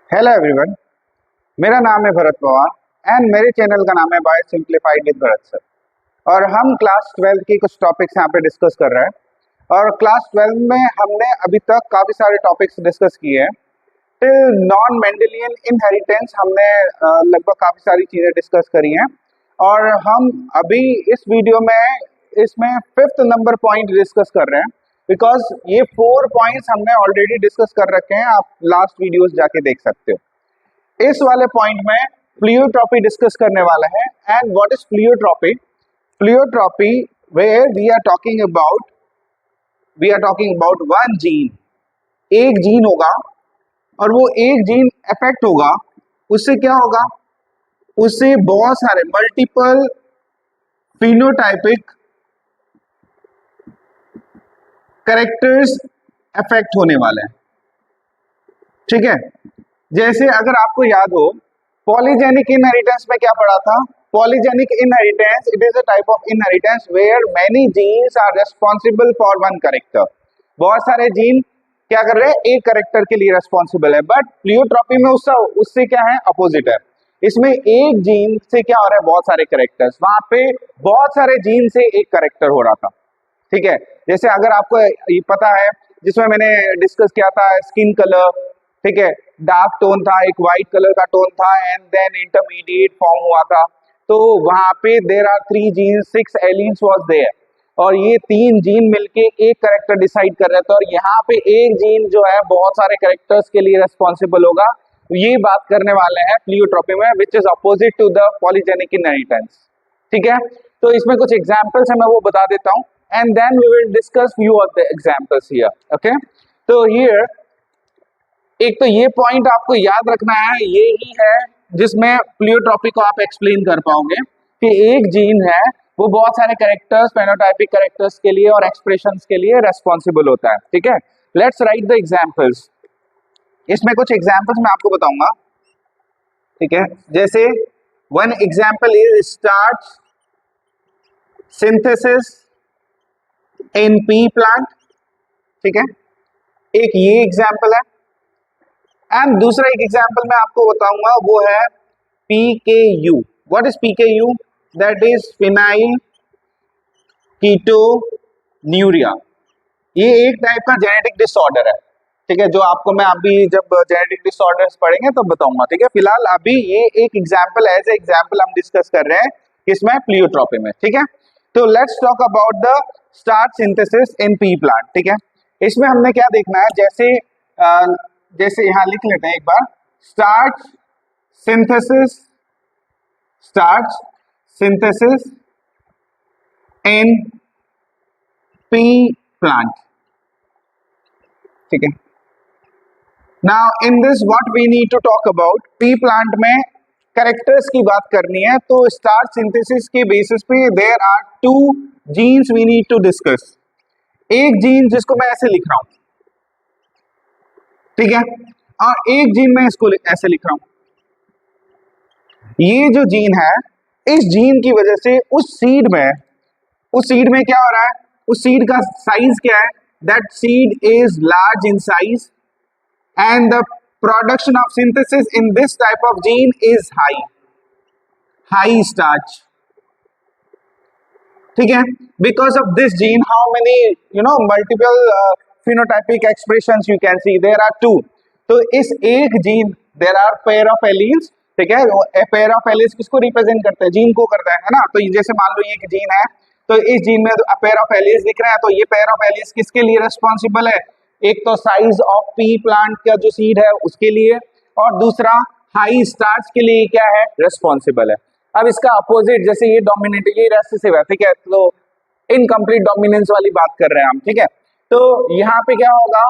Hello everyone, मेरा नाम है भरत पवार एंड मेरे चैनल का नाम है bio simplified with Bharat sir. और हम क्लास 12 की कुछ टॉपिक्स यहाँ पे डिस्कस कर रहे हैं। और क्लास 12 में हमने अभी तक काफ़ी सारे टॉपिक्स डिस्कस किए हैं। टिल नॉन मेंडेलियन इनहेरिटेंस हमने लगभग काफ़ी सारी चीज़ें डिस्कस करी हैं। और हम अभी इस वीडियो में इसमें 5th नंबर पॉइंट डिस्कस कर रहे हैं, बिकॉज ये 4 पॉइंट्स हमने ऑलरेडी डिस्कस कर रखे हैं। आप लास्ट वीडियोस जाके देख सकते हो। इस वाले पॉइंट में प्लियोट्रॉपी डिस्कस करने वाला है। And what is pleiotropy? Pleiotropy where we are talking about one gene. एक जीन होगा और वो एक जीन अफेक्ट होगा, उससे क्या होगा? उससे बहुत सारे मल्टीपल फिनोटाइपिक कैरेक्टर्स अफेक्ट होने वाले हैं। ठीक है, जैसे अगर आपको याद हो पॉलीजेनिक इनहेरिटेंस में क्या पढ़ा था? Polygenic inheritance, it is a type of inheritance where many genes are responsible for one character. बहुत सारे जीन क्या कर रहे हैं? एक कैरेक्टर के लिए रिस्पॉन्सिबल है। बट प्लियोट्रॉपी में उससे क्या है? अपोजिट है। इसमें एक जीन से क्या हो रहा है? बहुत सारे कैरेक्टर्स। वहां पे बहुत सारे जीन से एक कैरेक्टर हो रहा था। ठीक है, जैसे अगर आपको ये पता है, जिसमें मैंने डिस्कस किया था स्किन कलर, ठीक है, डार्क टोन था, एक वाइट कलर का टोन था एंड देन इंटरमीडिएट फॉर्म हुआ था। तो वहां पे there are 3 genes, 6 alleles was there, और ये 3 जीन मिलके एक कैरेक्टर डिसाइड कर रहे थे। और यहाँ पे एक जीन जो है बहुत सारे कैरेक्टर्स के लिए रिस्पॉन्सिबल होगा। ये बात करने वाले हैं प्लियोट्रॉपी में, which is opposite to the polygenic inheritance. ठीक है, तो इसमें कुछ एग्जाम्पल्स है, मैं वो बता देता हूँ and then we will discuss few of the examples here. Okay, तो हियर एक तो ये पॉइंट आपको याद रखना है, ये ही है जिसमें प्लियोट्रॉपी को आप एक्सप्लेन कर पाओगे कि एक जीन है वो बहुत सारे कैरेक्टर्स, फेनोटाइपिक कैरेक्टर्स के लिए और एक्सप्रेशंस के लिए रेस्पॉन्सिबल होता है। ठीक है, लेट्स राइट द एग्जांपल्स। इसमें कुछ एग्जांपल्स मैं आपको बताऊंगा। ठीक है, जैसे one example is starch synthesis in pea plant. ठीक है, एक ये एग्जांपल है। एंड दूसरा एक एग्जांपल मैं आपको बताऊंगा, वो है PKU। What is PKU? That is phenyl ketonuria. ये एक टाइप का जेनेटिक डिसऑर्डर है। ठीक है, जो आपको मैं अभी जब जेनेटिक डिसऑर्डर्स पढ़ेंगे तो बताऊंगा। ठीक है, फिलहाल अभी ये एक एग्जांपल एज ए एग्जांपल हम डिस्कस कर रहे हैं किसमें? प्लियोट्रॉपी में। ठीक है, तो let's talk about the starch synthesis in pea plant. ठीक है, इसमें हमने क्या देखना है? जैसे यहां लिख लेते हैं एक बार, starch synthesis in pea plant. ठीक है, now in this what we need to talk about, pea plant में कैरेक्टर्स की बात करनी है। तो स्टार्च सिंथेसिस के बेसिस पे there are 2 genes we need to discuss. एक जीन जिसको मैं ऐसे लिख रहा हूं, ठीक है, और एक जीन मैं इसको ऐसे लिख रहा हूं। ये जो जीन है, इस जीन की वजह से उस सीड में क्या हो रहा है? उस सीड का साइज क्या है? That seed is large in size and the production of synthesis in this type of gene is high starch. ठीक है, because of this gene how many multiple phenotypic expressions you can see? There are 2। तो इस एक gene there are pair of alleles. ठीक है, pair of alleles किसको represent करते हैं? जीन को करता है ना। तो जैसे मान लो ये एक जीन है, तो इस जीन में पेयर ऑफ एलील्स दिख रहे हैं। तो ये पेयर ऑफ एलील्स किसके लिए रिस्पॉन्सिबल है? एक तो साइज ऑफ पी प्लांट का जो सीड है उसके लिए, और दूसरा हाई स्टार्च के लिए क्या है? रिस्पॉन्सिबल है। अब इसका अपोजिट, जैसे ये डोमिनेट, ये रेसेसिव है। ठीक है, तो इनकम्प्लीट डोमिनेंस वाली बात कर रहे हैं हम। ठीक है, तो यहाँ पे क्या होगा?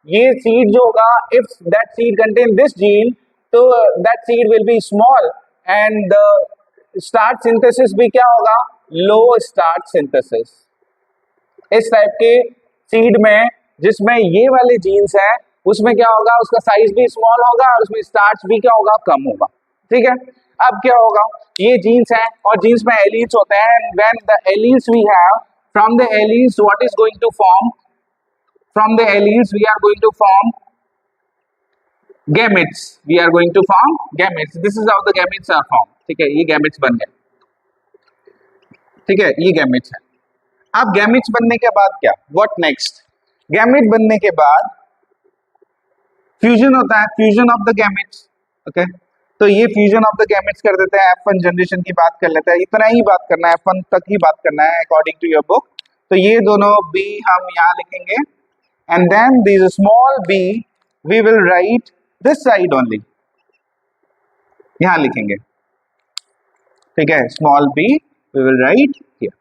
ये सीड जो होगा, if that seed contain this gene, तो that seed will be small and starch synthesis भी क्या होगा? Low starch synthesis. इस टाइप के सीड में जिसमें ये वाले जीन्स हैं, उसमें क्या होगा? उसका साइज भी स्मॉल होगा और उसमें स्टार्च भी क्या होगा? कम होगा। ठीक है, अब क्या होगा? ये जीन्स हैं और जीन्स में एलीन्स होते हैं। When the alleles we have, from the alleles what is going to form? From the alleles we are going to form gametes, we are going to form gametes, this is how the gametes are form. ठीक है, ये gametes बन गए। ठीक है, ये gametes है। अब गैमेट्स बनने के बाद क्या, व्हाट नेक्स्ट? गैमेट बनने के बाद फ्यूजन होता है, fusion of the gametes. Okay, तो ये फ्यूजन ऑफ द गैमेट्स कर देते हैं। F1 जनरेशन की बात कर लेते हैं, इतना ही बात करना है, F1 तक ही बात करना है अकॉर्डिंग टू योर बुक। तो ये दोनों B हम यहाँ लिखेंगे, and then this small b we will write this side only, यहाँ लिखेंगे। ठीक है, small b we will write here.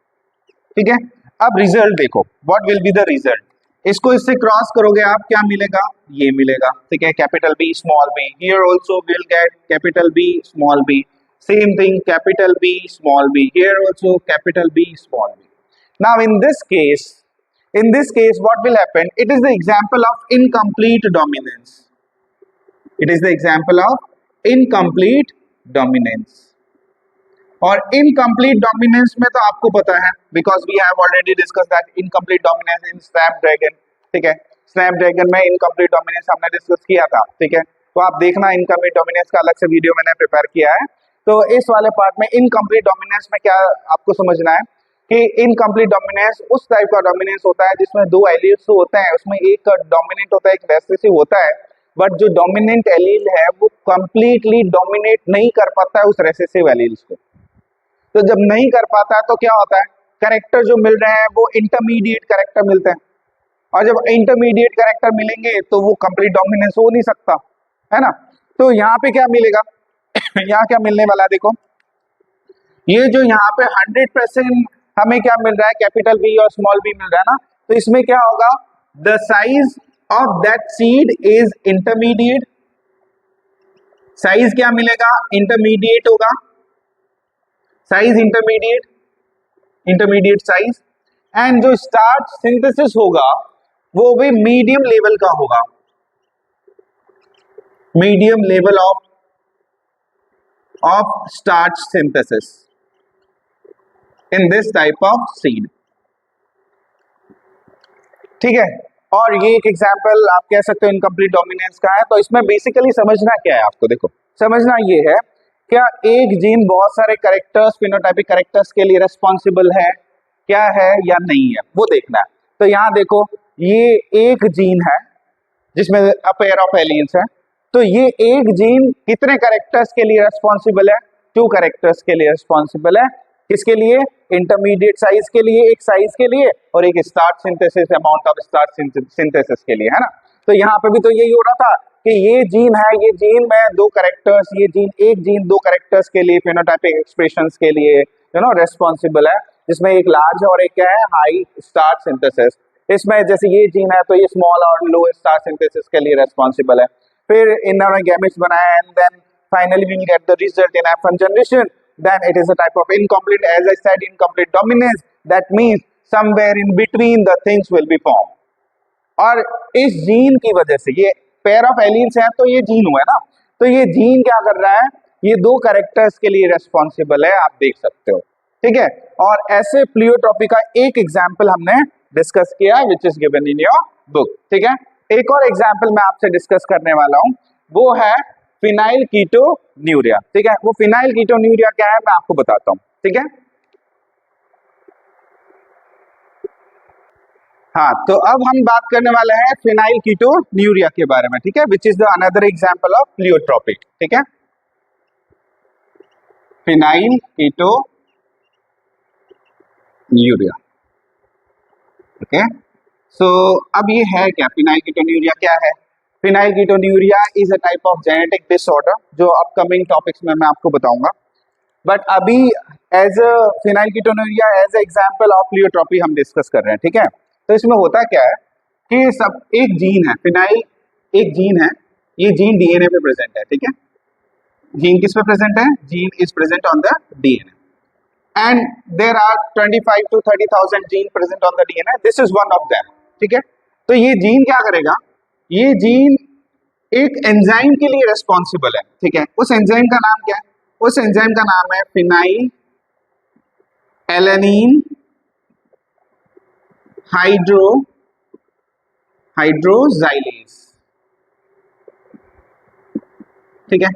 ठीक है, अब रिजल्ट देखो, what will be the result. इसको इससे क्रॉस करोगे आप, क्या मिलेगा, ये मिलेगा। ठीक है, capital B small b, here also will get capital B small b, same thing capital B small b, here also capital B small b. Now in this case what will happen, it is the example of incomplete dominance, it is the example of incomplete dominance. और incomplete dominance में तो आपको पता है, because we have already discuss that incomplete dominance in snapdragon. ठीक है, Snapdragon में incomplete dominance हमने डिस्कस किया था। ठीक है, तो आप देखना इनकम्प्लीट डोमिनेंस का अलग से वीडियो मैंने प्रिपेयर किया है। तो इस वाले पार्ट में इनकम्प्लीट डोमिनेंस में क्या आपको समझना है कि इनकम्प्लीट डोमिनेंस उस टाइप का डोमिनेंस होता है जिसमें दो एलिल्स होते हैं, उसमें एक डोमिनेंट होता है, एक रेसेसिव होता है, बट जो डोमिनेंट एलील है वो कंप्लीटली डोमिनेट नहीं कर पाता है उस रेसेसिव एलील्स को। तो जब नहीं कर पाता है तो क्या होता है, कैरेक्टर जो मिल रहे हैं वो इंटरमीडिएट कैरेक्टर मिलते हैं, और जब इंटरमीडिएट कैरेक्टर मिलेंगे तो वो कंप्लीट डोमिनेंस हो नहीं सकता, है ना। तो यहाँ पे क्या मिलेगा यहाँ क्या मिलने वाला है, देखो ये जो यहाँ पे 100% हमें क्या मिल रहा है, कैपिटल B और स्मॉल b मिल रहा है ना, तो इसमें क्या होगा, the size of that seed is intermediate, size क्या मिलेगा, इंटरमीडिएट होगा, साइज इंटरमीडिएट साइज, एंड जो स्टार्च सिंथेसिस होगा वो भी मीडियम लेवल का होगा, medium level of starch synthesis in this type of seed. ठीक है, और ये एक एग्जांपल आप कह सकते हो इनकम्प्लीट डोमिनेंस का है। तो इसमें बेसिकली समझना क्या है आपको, देखो समझना ये है, क्या एक जीन बहुत सारे कैरेक्टर्स, फिनोटाइपिक कैरेक्टर्स के लिए रिस्पॉन्सिबल है, क्या है या नहीं है, वो देखना है। तो यहाँ देखो ये एक जीन है जिसमें अ पेयर ऑफ एलील्स है, तो ये एक जीन कितने कैरेक्टर्स के लिए रिस्पॉन्सिबल है, 2 कैरेक्टर्स के लिए रिस्पॉन्सिबल है। किसके लिए, इंटरमीडिएट साइज के लिए, एक साइज के लिए, और एक starch synthesis, amount of starch synthesis के लिए, है ना। तो यहाँ पे भी तो यही हो रहा था कि ये जीन है, ये जीन में 2 कैरेक्टर्स, ये जीन एक जीन 2 कैरेक्टर्स के लिए, फेनोटाइपिक एक्सप्रेशंस के लिए रेस्पॉन्सिबल है, जिसमें एक लार्ज और एक क्या है, हाई स्टार्च सिंथेसिस। इसमें जैसे ये जीन है तो ये स्मॉल और लो स्टार्च सिंथेसिस के लिए रेस्पॉन्सिबल है। फिर इन्होंने गैमेट्स बनाया, and then finally we will get the result in F1 generation, then it is a type of incomplete, as I said, incomplete dominance, that means somewhere in between the things will be formed। और इस gene की वजह से, ये pair of alleles हैं तो ये gene हुआ है ना, तो ये जीन क्या कर रहा है, ये 2 कैरेक्टर्स के लिए रेस्पॉन्सिबल है, आप देख सकते हो। ठीक है, और ऐसे प्लियोट्रॉपी का एक एग्जाम्पल हमने डिस्कस किया which is given in your book. ठीक है, एक और एग्जाम्पल मैं आपसे डिस्कस करने वाला हूं, वो है फिनाइल कीटोन्यूरिया। ठीक है, वो फिनाइल कीटोन्यूरिया क्या है मैं आपको बताता हूं। ठीक है, हाँ, तो अब हम बात करने वाले हैं फिनाइल कीटोन्यूरिया के बारे में। ठीक है, which is the another example of pleiotropic. ठीक है, फिनाइल कीटोन्यूरिया। ओके, सो अब ये है क्या, फिनाइल कीटोन्यूरिया क्या है। Phenyl ketonuria is a type of genetic disorder, जो अपकमिंग टॉपिक्स में मैं आपको बताऊंगा, बट अभी as a phenyl ketonuria as example of pleiotropy हम डिस्कस कर रहे हैं। ठीक है, तो इसमें होता क्या है कि सब एक जीन है, फिनाइल एक जीन है, ये जीन डीएनए पे प्रेजेंट है। ठीक है, जीन किस पे प्रेजेंट है, gene is present on the DNA, and there are 25 to 30,000 gene present on the DNA, this is one of them. ठीक है, तो ये जीन क्या करेगा, ये जीन एक एंजाइम के लिए रिस्पॉन्सिबल है। ठीक है, उस एंजाइम का नाम क्या है, उस एंजाइम का नाम है फिनाइल एलेनिन हाइड्रोजाइलेज। ठीक है,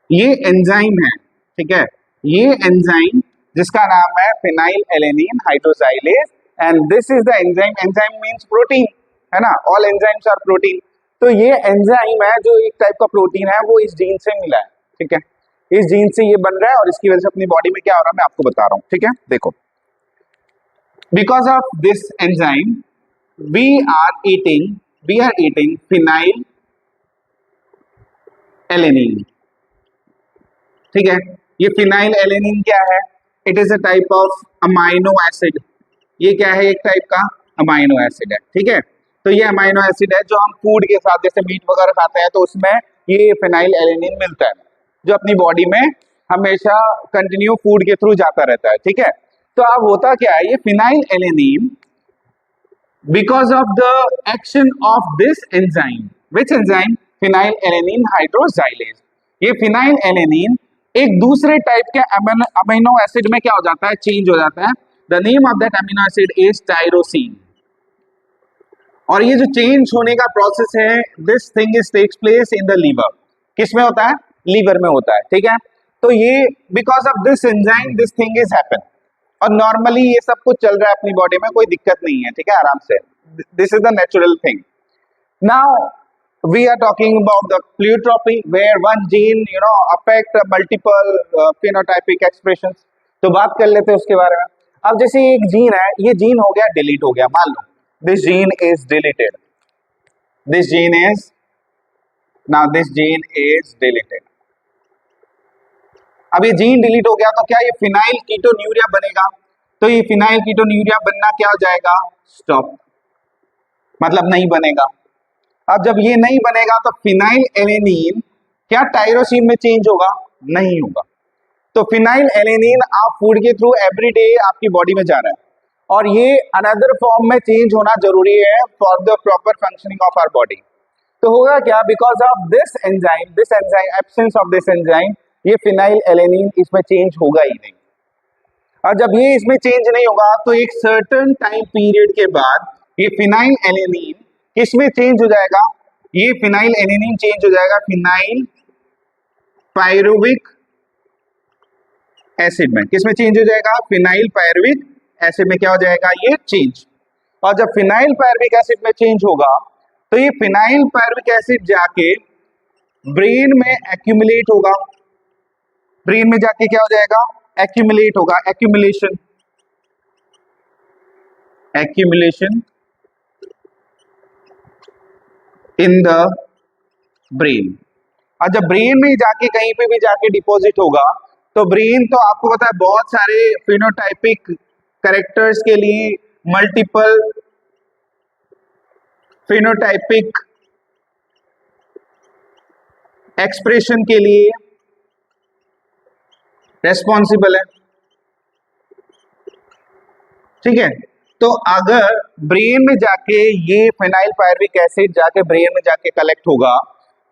ये एंजाइम है, ठीक है, ये एंजाइम जिसका नाम है phenylalanine hydroxylase, and this is the enzyme, enzyme means protein, है ना, ऑल एंजाइम्स आर प्रोटीन। तो ये एंजाइम है जो एक टाइप का प्रोटीन है, वो इस जीन से मिला है, ठीक है, इस जीन से ये बन रहा है और इसकी वजह से अपनी बॉडी में क्या हो रहा है मैं आपको बता रहा हूं, ठीक है। देखो, because of this enzyme we are eating phenyl alanine, ठीक है। ये फिनाइल एलेनिन क्या है? It is a type of amino acid, ये क्या है? एक टाइप का अमाइनो एसिड है, ठीक है। तो ये अमाइनो एसिड है जो हम फूड के साथ जैसे मीट वगैरह खाते हैं तो उसमें ये फिनाइल एलेनिन मिलता है, जो अपनी बॉडी में हमेशा कंटिन्यू फूड के थ्रू जाता रहता है, ठीक है। तो अब होता क्या है, ये phenyl alanine because of the action of this enzyme, which enzyme? Phenylalanine hydroxylase. ये फिनाइल एलेनिन एक दूसरे टाइप के अमीनो एसिड में क्या हो जाता है? चेंज हो जाता है। The name of that amino acid is tyrosine. और ये जो चेंज होने का प्रोसेस है, this thing is takes place in the liver. किसमें होता है? लीवर में होता है, ठीक है। तो ये because of this enzyme this thing is happen, और नॉर्मली ये सब कुछ चल रहा है अपनी बॉडी में, कोई दिक्कत नहीं है, ठीक है, आराम से। This is the natural thing. Now we are talking about the pleiotropy where one gene affect multiple phenotypic expressions। तो बात कर लेते हैं उसके बारे में। अब जैसे एक जीन है, ये जीन हो गया डिलीट हो गया, मान लो this gene is deleted, this gene is now this gene is deleted. अब ये जीन डिलीट हो गया तो क्या ये फिनाइल कीटोन्यूरिया बनेगा? तो ये फिनाइल कीटोन्यूरिया बनना क्या हो जाएगा? स्टॉप, मतलब नहीं बनेगा। अब जब ये नहीं बनेगा तो फिनाइल एलेनिन क्या टायरोसिन में चेंज होगा? नहीं होगा। तो फिनाइल एलेनिन आप फूड के थ्रू एवरीडे आपकी बॉडी में जा रहा है, और ये अनदर फॉर्म में चेंज होना जरूरी है for the proper functioning of our body. तो होगा क्या? Because of this enzyme absence of this enzyme, ये फिनाइल एलेनिन इसमें चेंज होगा ही नहीं। और जब ये इसमें चेंज नहीं होगा तो एक सर्टेन टाइम पीरियड के बाद ये फिनाइल एलेनिन किसमें चेंज हो जाएगा? ये फिनाइल एलेनिन चेंज हो जाएगा फिनाइल पायरुविक एसिड में। किसमें चेंज हो जाएगा? फिनाइल पायरुविक एसिड में क्या हो जाएगा? ये चेंज। और जब फिनाइल पायरुविक एसिड में चेंज होगा तो ये फिनाइल पायरुविक एसिड जाके ब्रेन में एक्यूमुलेट होगा, ब्रेन में जाके क्या हो जाएगा? एक्यूमुलेट होगा, एक्यूमुलेशन इन द ब्रेन। और जब ब्रेन में जाके कहीं पे भी जाके डिपॉजिट होगा तो ब्रेन तो आपको पता है बहुत सारे फिनोटाइपिक कैरेक्टर्स के लिए, मल्टीपल फिनोटाइपिक एक्सप्रेशन के लिए रेस्पॉन्सिबल है, ठीक है। तो अगर ब्रेन में जाके ये फिनाइल पायरुविक एसिड जाके ब्रेन में जाके कलेक्ट होगा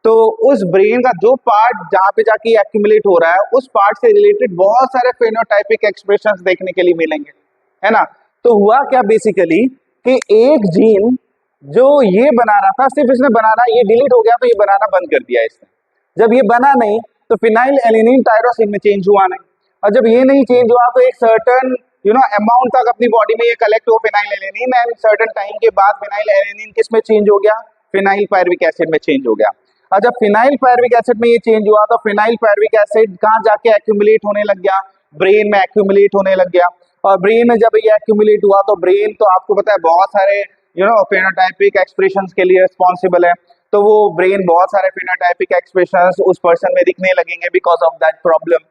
तो उस ब्रेन का जो पार्ट जहां पे जाके एक्यूमुलेट हो रहा है उस पार्ट से रिलेटेड बहुत सारे फेनोटाइपिक एक्सप्रेशंस देखने के लिए मिलेंगे, है ना। तो हुआ क्या बेसिकली कि एक जीन जो ये बना रहा था, सिर्फ इसने बनाना, ये डिलीट हो गया तो ये बनाना बंद कर दिया इसने। जब ये बना नहीं तो फिनाइल एलेनिन टायरोसिन में चेंज हुआ नहीं, और जब ये नहीं चेंज हुआ तो एक सर्टेन अमाउंट तक अपनी बॉडी में ये कलेक्ट हो phenyl alanine, and certain time के बाद फिनाइल एलेनिन किस में चेंज हो गया? फिनाइल पायरुविक एसिड में चेंज हो गया। और जब फिनाइल पायरुविक एसिड में ये चेंज हुआ तो फिनाइल पायरुविक एसिड कहाँ जाके एक्यूमुलेट होने लग गया? ब्रेन में एक्यूमुलेट होने लग गया। और ब्रेन में जब ये एक्यूमुलेट हुआ तो ब्रेन तो आपको पता है बहुत सारे फेनोटाइपिक एक्सप्रेशंस के लिए रिस्पॉन्सिबल है, तो वो ब्रेन बहुत सारे फेनोटाइपिक एक्सप्रेशंस उस पर्सन में दिखने लगेंगे बिकॉज ऑफ दैट प्रॉब्लम,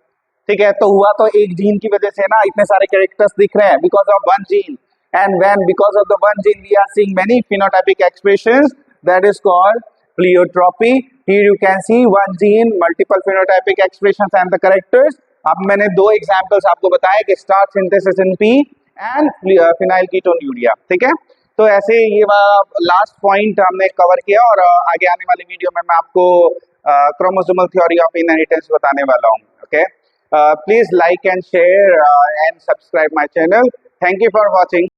ठीक है। तो हुआ तो एक जीन की वजह से ना इतने सारे कैरेक्टर्स दिख रहे हैं because of one gene, and when because of the one gene we are seeing many phenotypic expressions, that is called pleiotropy. Here you can see one gene, multiple phenotypic expressions and the characters. अब मैंने दो examples आपको बताए कि starch synthesis in pea and phenyl ketonuria, ठीक है। तो ऐसे ये लास्ट पॉइंट हमने कवर किया, और आगे आने वाली वीडियो में मैं आपको क्रोमोसोमल थ्योरी ऑफ इनहेरिटेंस बताने वाला हूँ, okay. Please like and share and subscribe my channel. Thank you for watching.